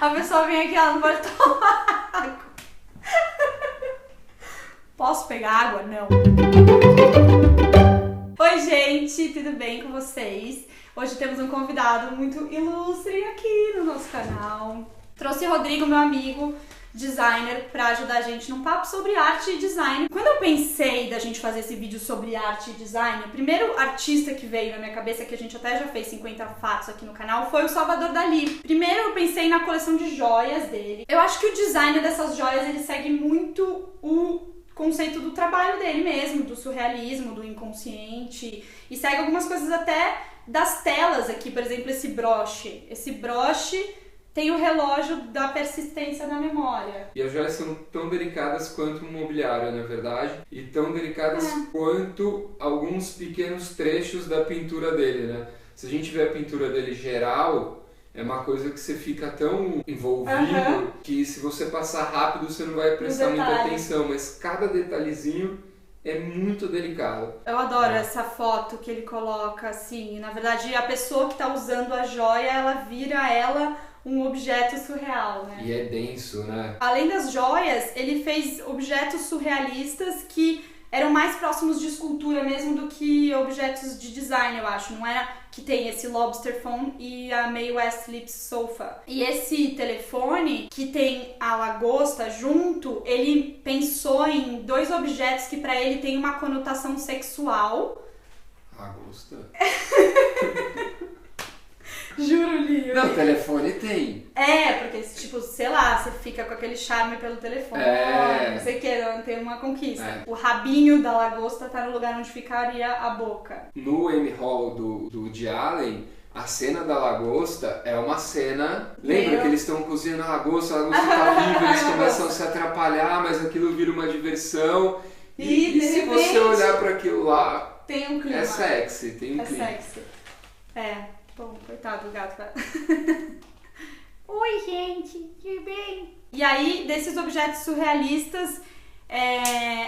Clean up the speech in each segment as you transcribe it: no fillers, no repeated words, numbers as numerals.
A pessoa vem aqui, ela não pode tomar água. Posso pegar água? Não. Oi, gente, tudo bem com vocês? Hoje temos um convidado muito ilustre aqui no nosso canal. Trouxe o Rodrigo, meu amigo, designer, pra ajudar a gente num papo sobre arte e design. Quando eu pensei da gente fazer esse vídeo sobre arte e design, o primeiro artista que veio na minha cabeça, que a gente até já fez 50 fatos aqui no canal, foi o Salvador Dalí. Primeiro eu pensei na coleção de joias dele. Eu acho que o design dessas joias, ele segue muito o conceito do trabalho dele mesmo, do surrealismo, do inconsciente, e segue algumas coisas até das telas aqui, por exemplo, esse broche. Esse broche tem o relógio da persistência da memória. E as joias são tão delicadas quanto um mobiliário, na verdade, e tão delicadas quanto alguns pequenos trechos da pintura dele, né? Se a gente vê a pintura dele geral, é uma coisa que você fica tão envolvido que se você passar rápido você não vai prestar muita atenção, mas cada detalhezinho é muito delicado. Eu adoro essa foto que ele coloca assim, na verdade a pessoa que está usando a joia, ela vira um objeto surreal, né? E é denso, né? Além das joias, ele fez objetos surrealistas que eram mais próximos de escultura mesmo do que objetos de design, eu acho. Não era que tem esse lobster phone e a Mae Westlips sofa. E esse telefone, que tem a lagosta junto, ele pensou em dois objetos que pra ele tem uma conotação sexual. Lagosta? Juro, Lio. Não, telefone tem. É, porque, tipo, sei lá, você fica com aquele charme pelo telefone, não sei o que, não tem uma conquista. O rabinho da lagosta tá no lugar onde ficaria a boca. No M Hall do Woody Allen, a cena da lagosta é uma cena... Lembra que eles estão cozinhando a lagosta tá viva, eles começam a se atrapalhar, mas aquilo vira uma diversão. E se você olhar para aquilo lá, tem um clima. É sexy, tem um clima. É sexy. Bom, coitado do gato. Oi, gente, tudo bem? E aí, desses objetos surrealistas,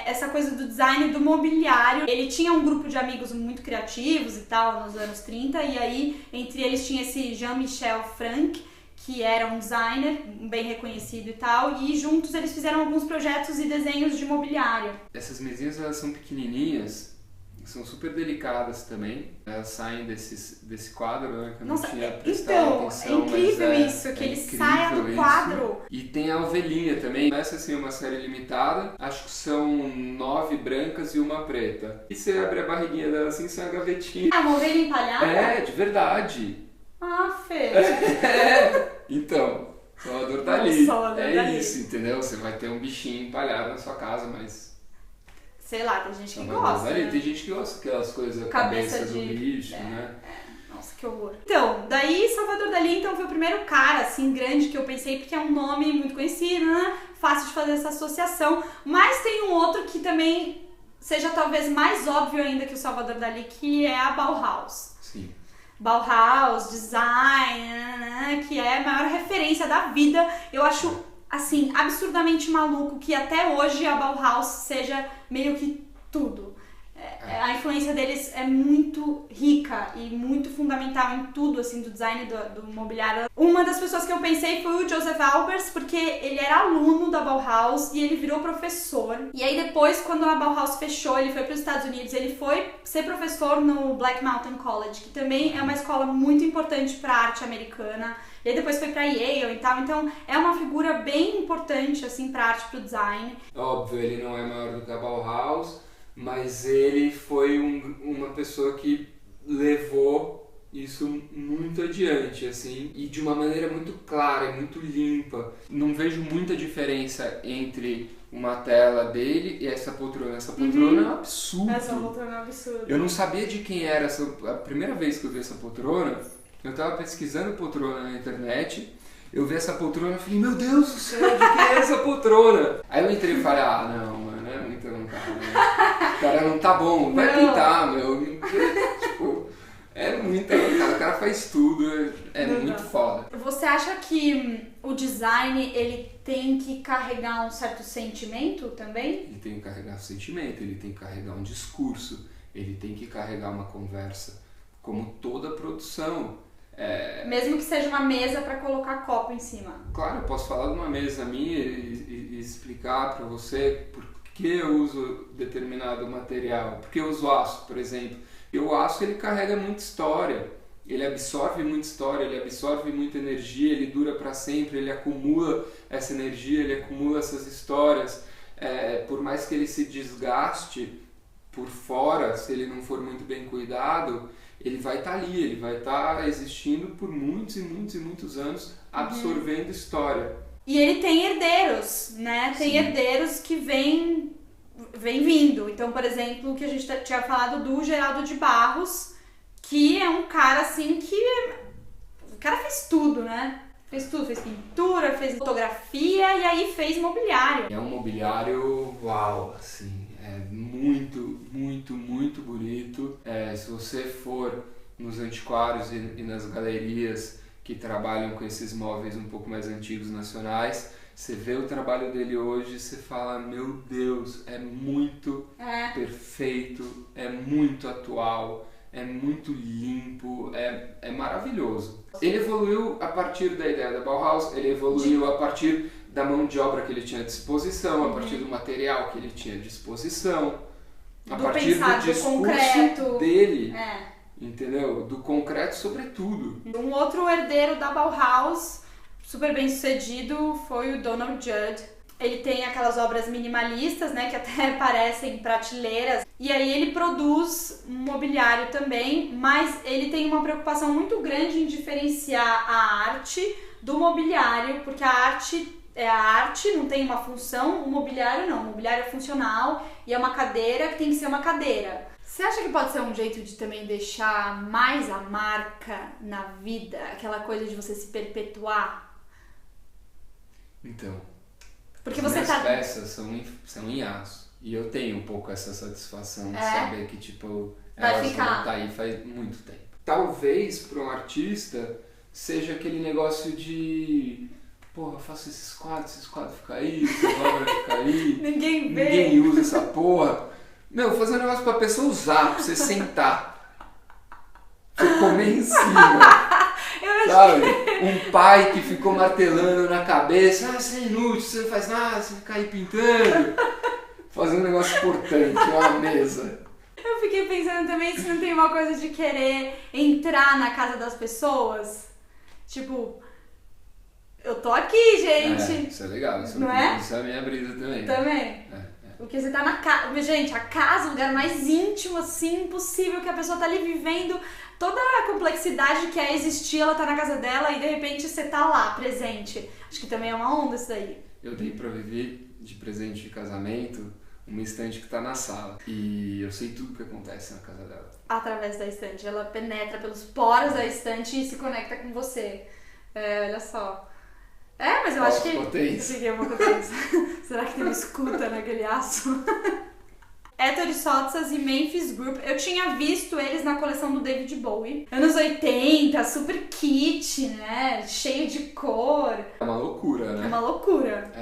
essa coisa do design do mobiliário, ele tinha um grupo de amigos muito criativos e tal, nos anos 30, e aí, entre eles tinha esse Jean-Michel Franck, que era um designer bem reconhecido e tal, e juntos eles fizeram alguns projetos e desenhos de mobiliário. Essas mesinhas, elas são pequenininhas, são super delicadas também. Elas saem desse quadro, né? Que eu não tinha prestado atenção. É incrível isso, que ele saia do quadro. E tem a ovelhinha também. Essa sim é uma série limitada. Acho que são 9 brancas e uma preta. E você abre a barriguinha dela assim, sai a gavetinha. Ah, uma ovelha empalhada? É, de verdade. Ah, Fê. Então, Salvador Dalí. Isso, entendeu? Você vai ter um bichinho empalhado na sua casa, mas... Sei lá, tem gente que gosta, né? Tem gente que gosta daquelas coisas, cabeça do bicho, né? Nossa, que horror. Então, daí Salvador Dalí então, foi o primeiro cara, assim, grande que eu pensei, porque é um nome muito conhecido, né? Fácil de fazer essa associação. Mas tem um outro que também seja talvez mais óbvio ainda que o Salvador Dalí, que é a Bauhaus. Sim. Bauhaus, design, né? Que é a maior referência da vida. Eu acho... assim, absurdamente maluco que até hoje a Bauhaus seja meio que tudo. A influência deles é muito rica e muito fundamental em tudo, assim, do design do mobiliário. Uma das pessoas que eu pensei foi o Joseph Albers, porque ele era aluno da Bauhaus e ele virou professor. E aí depois, quando a Bauhaus fechou, ele foi para os Estados Unidos, ele foi ser professor no Black Mountain College, que também é uma escola muito importante para a arte americana. E aí depois foi pra Yale e tal, então é uma figura bem importante, assim, pra arte, pro design. Óbvio, ele não é maior do que a Bauhaus, mas ele foi uma pessoa que levou isso muito adiante, assim, e de uma maneira muito clara e muito limpa. Não vejo muita diferença entre uma tela dele e essa poltrona. Essa poltrona é um absurdo. Essa poltrona é um absurdo. Eu não sabia de quem era a primeira vez que eu vi essa poltrona. Eu tava pesquisando poltrona na internet, eu vi essa poltrona e falei, meu Deus do céu, de quem é essa poltrona? Aí eu entrei e falei, não, mano, é muito não tá, né? O cara não tá bom, vai pintar, meu. Tipo, é muito arrancado, o cara faz tudo, é muito foda. Você acha que o design, ele tem que carregar um certo sentimento também? Ele tem que carregar um sentimento, ele tem que carregar um discurso, ele tem que carregar uma conversa, como toda produção. Mesmo que seja uma mesa para colocar copo em cima. Claro, eu posso falar de uma mesa minha e explicar para você por que eu uso determinado material, por que eu uso aço, por exemplo. E o aço, ele carrega muita história, ele absorve muita história, ele absorve muita energia, ele dura para sempre, ele acumula essa energia, ele acumula essas histórias. Por mais que ele se desgaste por fora, se ele não for muito bem cuidado, ele vai estar ali, ele vai estar existindo por muitos e muitos e muitos anos, absorvendo história. E ele tem herdeiros, né? Tem herdeiros que vem vindo. Então, por exemplo, o que a gente tinha falado do Geraldo de Barros, que é um cara assim que... O cara fez tudo, né? Fez tudo, fez pintura, fez fotografia e aí fez mobiliário. É um mobiliário, uau, assim, é muito, muito, muito bonito. Se você for nos antiquários e nas galerias que trabalham com esses móveis um pouco mais antigos nacionais, você vê o trabalho dele hoje e você fala, meu Deus, é muito perfeito, é muito atual, é muito limpo, é maravilhoso. Ele evoluiu a partir da ideia da Bauhaus, ele evoluiu a partir da mão de obra que ele tinha à disposição, a partir do material que ele tinha à disposição, a partir do discurso dele, entendeu? Do concreto sobretudo. Um outro herdeiro da Bauhaus, super bem sucedido, foi o Donald Judd. Ele tem aquelas obras minimalistas, né, que até parecem prateleiras, e aí ele produz mobiliário também, mas ele tem uma preocupação muito grande em diferenciar a arte do mobiliário, porque a arte é a arte, não tem uma função, o mobiliário não, o mobiliário é funcional e é uma cadeira que tem que ser uma cadeira. Você acha que pode ser um jeito de também deixar mais a marca na vida, aquela coisa de você se perpetuar? Então, porque as você minhas peças são em aço. E eu tenho um pouco essa satisfação de saber que, tipo, elas vão estar aí faz muito tempo. Talvez para um artista seja aquele negócio de... Porra, eu faço esses quadros ficam aí, essa obra fica aí. Ninguém usa essa porra. Meu, vou fazer um negócio pra pessoa usar, pra você sentar. Pra você comer em cima. Sabe? Um pai que ficou martelando na cabeça, você é inútil, você não faz nada, você fica aí pintando. Fazer um negócio importante, uma mesa. Eu fiquei pensando também se não tem uma coisa de querer entrar na casa das pessoas. Tipo, eu tô aqui, gente. Isso é legal, isso é a minha brisa também. Também? Porque você tá na casa. Gente, a casa é o lugar mais íntimo, assim, possível, que a pessoa tá ali vivendo toda a complexidade que é existir, ela tá na casa dela e de repente você tá lá, presente. Acho que também é uma onda isso daí. Eu dei pra Vivi de presente de casamento uma estante que tá na sala. E eu sei tudo que acontece na casa dela. Através da estante. Ela penetra pelos poros da estante e se conecta com você. Olha só. Mas eu acho que... Potência. Será que tem uma escuta naquele aço? Ettore Sottsass e Memphis Group. Eu tinha visto eles na coleção do David Bowie. Anos 80, super kit, né? Cheio de cor. É uma loucura, né? É uma loucura.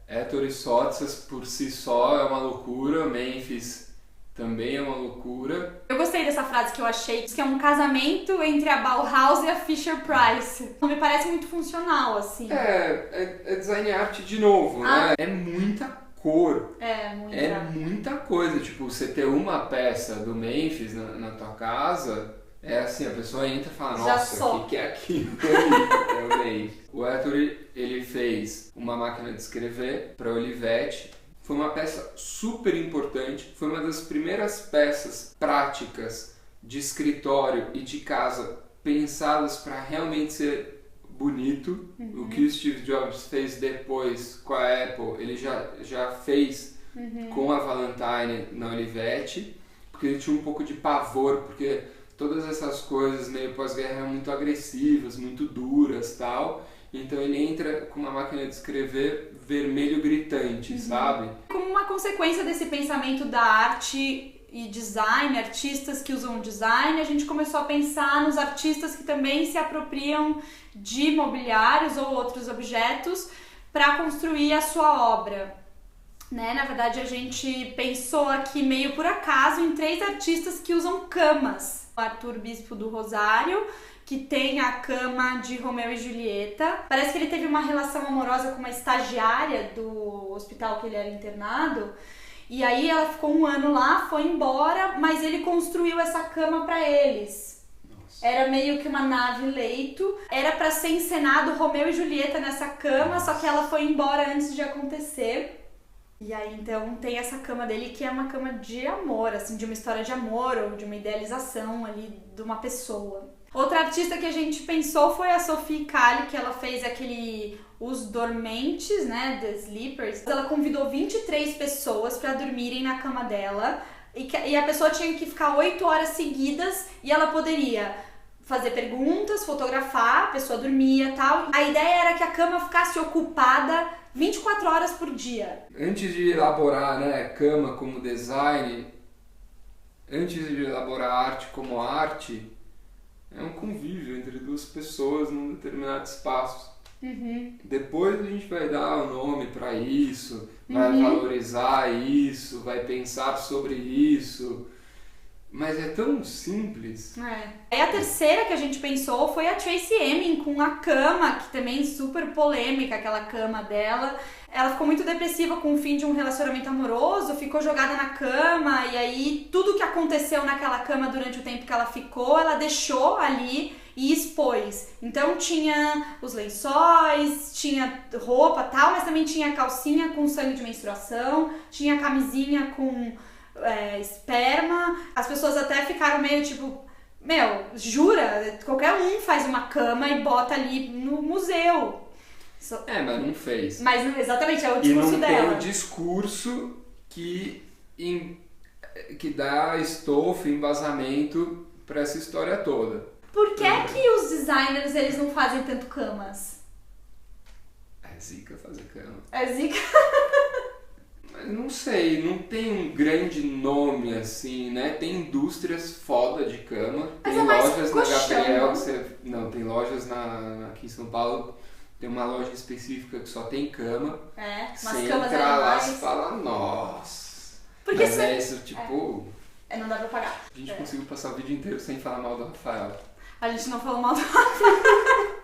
Ettore Sottsass por si só é uma loucura. Memphis também é uma loucura. Eu gostei dessa frase que eu achei, que é um casamento entre a Bauhaus e a Fisher-Price. Me parece muito funcional, assim. É design art de novo, né? É muita cor. É muita coisa. Tipo, você ter uma peça do Memphis na tua casa, é assim, a pessoa entra e fala, nossa, o que é aquilo? Eu amei. O Ettore, ele fez uma máquina de escrever para Olivetti. Foi uma peça super importante, foi uma das primeiras peças práticas de escritório e de casa pensadas para realmente ser bonito. O que o Steve Jobs fez depois com a Apple, ele já fez com a Valentine na Olivetti, porque ele tinha um pouco de pavor, porque todas essas coisas meio pós-guerra eram muito agressivas, muito duras, tal. Então ele entra com uma máquina de escrever vermelho gritante, sabe? Como uma consequência desse pensamento da arte e design, artistas que usam design, a gente começou a pensar nos artistas que também se apropriam de mobiliários ou outros objetos para construir a sua obra. Né? Na verdade, a gente pensou aqui meio por acaso em 3 artistas que usam camas. O Arthur Bispo do Rosário, que tem a cama de Romeu e Julieta. Parece que ele teve uma relação amorosa com uma estagiária do hospital que ele era internado. E aí ela ficou 1 ano lá, foi embora, mas ele construiu essa cama pra eles. Nossa. Era meio que uma nave-leito. Era pra ser encenado Romeu e Julieta nessa cama, só que ela foi embora antes de acontecer. E aí, então, tem essa cama dele que é uma cama de amor, assim, de uma história de amor ou de uma idealização ali de uma pessoa. Outra artista que a gente pensou foi a Sophie Calle, que ela fez aquele Os Dormentes, né, The Sleepers. Ela convidou 23 pessoas para dormirem na cama dela e a pessoa tinha que ficar 8 horas seguidas e ela poderia fazer perguntas, fotografar, a pessoa dormia e tal. A ideia era que a cama ficasse ocupada 24 horas por dia. Antes de elaborar, né, cama como design, antes de elaborar arte como arte, é um convívio entre duas pessoas num determinado espaço. Depois a gente vai dar o nome para isso, vai valorizar isso, vai pensar sobre isso. Mas é tão simples. E a terceira que a gente pensou foi a Tracey Emin com a cama, que também é super polêmica, aquela cama dela. Ela ficou muito depressiva com o fim de um relacionamento amoroso, ficou jogada na cama e aí tudo que aconteceu naquela cama durante o tempo que ela ficou, ela deixou ali e expôs. Então tinha os lençóis, tinha roupa e tal, mas também tinha calcinha com sangue de menstruação, tinha camisinha com esperma. As pessoas até ficaram meio tipo, meu, jura? Qualquer um faz uma cama e bota ali no museu. Mas não fez. Mas exatamente, é o discurso dela. E não tem o discurso que dá estofo, embasamento para essa história toda. Por que que os designers, eles não fazem tanto camas? É zica fazer cama. É zica? Mas não sei, não tem um grande nome assim, né? Tem indústrias foda de cama. Mas tem lojas na Gabriel, não? Tem lojas aqui em São Paulo. Tem uma loja específica que só tem cama. Umas camas entra lá animais. e fala, nossa. Porque mas é isso, tipo... não dá pra pagar. A gente conseguiu passar o vídeo inteiro sem falar mal do Rafael. A gente não falou mal do Rafael.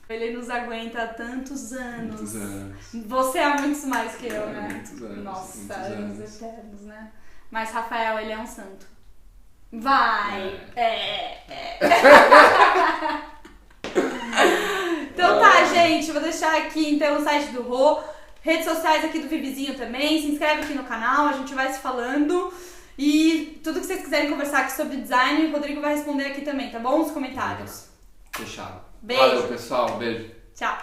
Ele nos aguenta há tantos anos. Muitos anos. Você há muitos mais que eu, né? Muitos anos. Nossa, muitos anos eternos, né? Mas Rafael, ele é um santo. Vai! Então tá, gente, vou deixar aqui então o site do Rô, redes sociais aqui do Vivizinho também, se inscreve aqui no canal, a gente vai se falando e tudo que vocês quiserem conversar aqui sobre design, o Rodrigo vai responder aqui também, tá bom? Nos comentários. Fechado. Beijo. Valeu, pessoal. Beijo. Tchau.